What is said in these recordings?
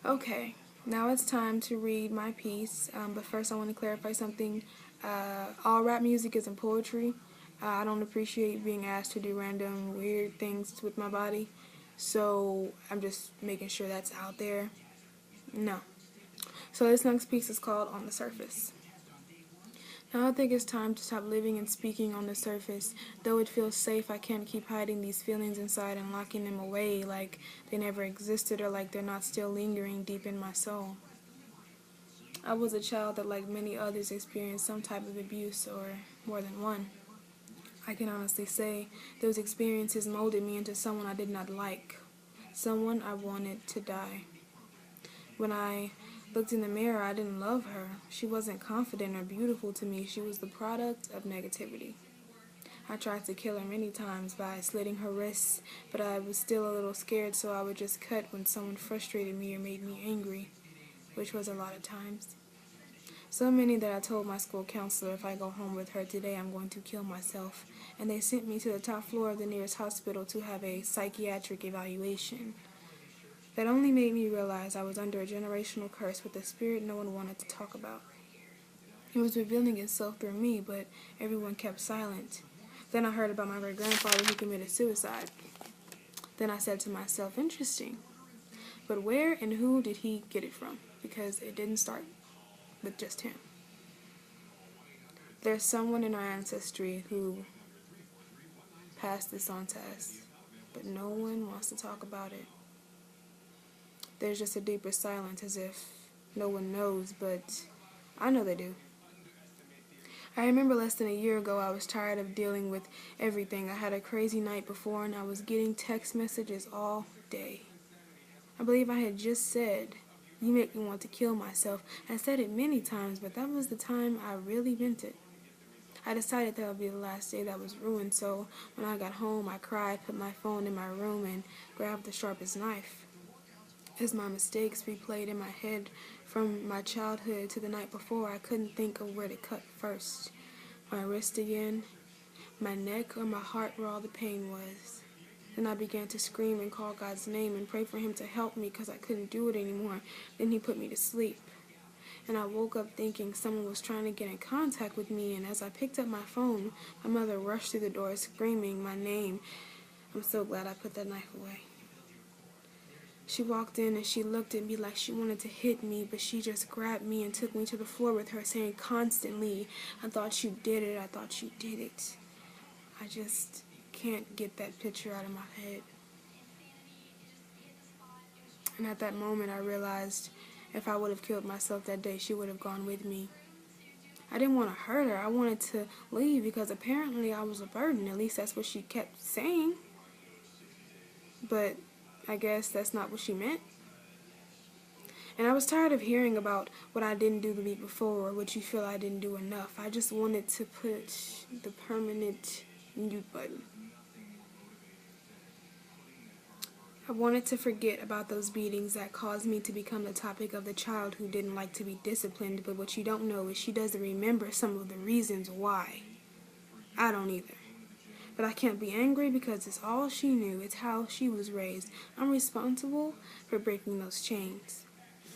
Okay, now it's time to read my piece, but first I want to clarify something. All rap music isn't poetry. I don't appreciate being asked to do random weird things with my body, so I'm just making sure that's out there. No. So this next piece is called On the Surface. Now I think it's time to stop living and speaking on the surface. Though it feels safe, I can't keep hiding these feelings inside and locking them away like they never existed or like they're not still lingering deep in my soul. I was a child that, like many others, experienced some type of abuse or more than one. I can honestly say those experiences molded me into someone I did not like, someone I wanted to die. When I looked in the mirror, I didn't love her. She wasn't confident or beautiful to me. She was the product of negativity. I tried to kill her many times by slitting her wrists, but I was still a little scared, so I would just cut when someone frustrated me or made me angry, which was a lot of times. So many that I told my school counselor if I go home with her today, I'm going to kill myself, and they sent me to the top floor of the nearest hospital to have a psychiatric evaluation. That only made me realize I was under a generational curse with a spirit no one wanted to talk about. It was revealing itself through me, but everyone kept silent. Then I heard about my great-grandfather who committed suicide. Then I said to myself, interesting. But where and who did he get it from? Because it didn't start with just him. There's someone in our ancestry who passed this on to us, but no one wants to talk about it. There's just a deeper silence as if no one knows, but I know they do. I remember less than a year ago I was tired of dealing with everything. I had a crazy night before and I was getting text messages all day. I believe I had just said, "You make me want to kill myself." I said it many times, but that was the time I really meant it. I decided that would be the last day that was ruined, so when I got home I cried, put my phone in my room, and grabbed the sharpest knife. As my mistakes replayed in my head from my childhood to the night before, I couldn't think of where to cut first. My wrist again, my neck, or my heart where all the pain was. Then I began to scream and call God's name and pray for him to help me because I couldn't do it anymore. Then he put me to sleep. And I woke up thinking someone was trying to get in contact with me, and as I picked up my phone, my mother rushed through the door screaming my name. I'm so glad I put that knife away. She walked in and she looked at me like she wanted to hit me, but she just grabbed me and took me to the floor with her, saying constantly, "I thought you did it, I thought you did it." I just can't get that picture out of my head. And at that moment I realized if I would have killed myself that day, she would have gone with me. I didn't want to hurt her. I wanted to leave because apparently I was a burden. At least that's what she kept saying. But I guess that's not what she meant. And I was tired of hearing about what I didn't do the week before or what you feel I didn't do enough. I just wanted to put the permanent mute button. I wanted to forget about those beatings that caused me to become the topic of the child who didn't like to be disciplined, but what you don't know is she doesn't remember some of the reasons why. I don't either. But I can't be angry because it's all she knew. It's how she was raised. I'm responsible for breaking those chains.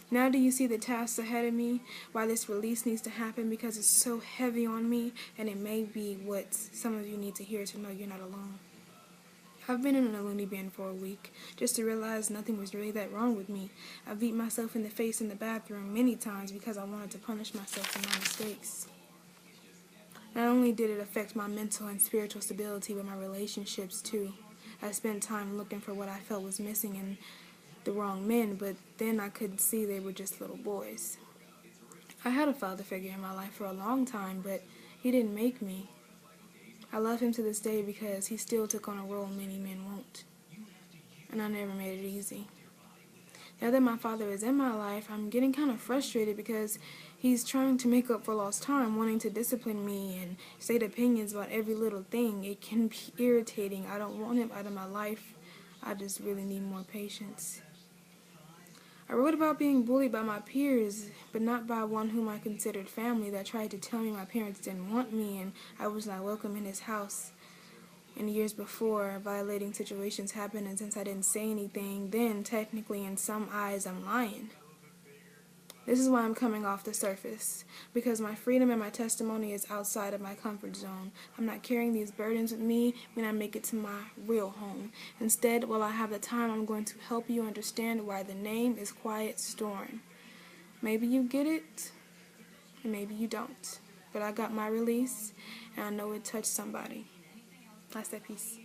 Now do you see the tasks ahead of me? Why this release needs to happen? Because it's so heavy on me, and it may be what some of you need to hear to know you're not alone. I've been in a loony bin for a week, just to realize nothing was really that wrong with me. I beat myself in the face in the bathroom many times because I wanted to punish myself for my mistakes. Not only did it affect my mental and spiritual stability, but my relationships too. I spent time looking for what I felt was missing in the wrong men, but then I could see they were just little boys. I had a father figure in my life for a long time, but he didn't make me. I love him to this day because he still took on a role many men won't. And I never made it easy. Now that my father is in my life, I'm getting kind of frustrated because he's trying to make up for lost time, wanting to discipline me and state opinions about every little thing. It can be irritating. I don't want him out of my life. I just really need more patience. I wrote about being bullied by my peers, but not by one whom I considered family, that tried to tell me my parents didn't want me and I was not welcome in his house. in years before violating situations happened, and since I didn't say anything, then technically in some eyes I'm lying. This is why I'm coming off the surface, because my freedom and my testimony is outside of my comfort zone. I'm not carrying these burdens with me when I make it to my real home. Instead, while I have the time, I'm going to help you understand why the name is Quiet Storm. Maybe you get it, and maybe you don't. But I got my release, and I know it touched somebody. I said peace.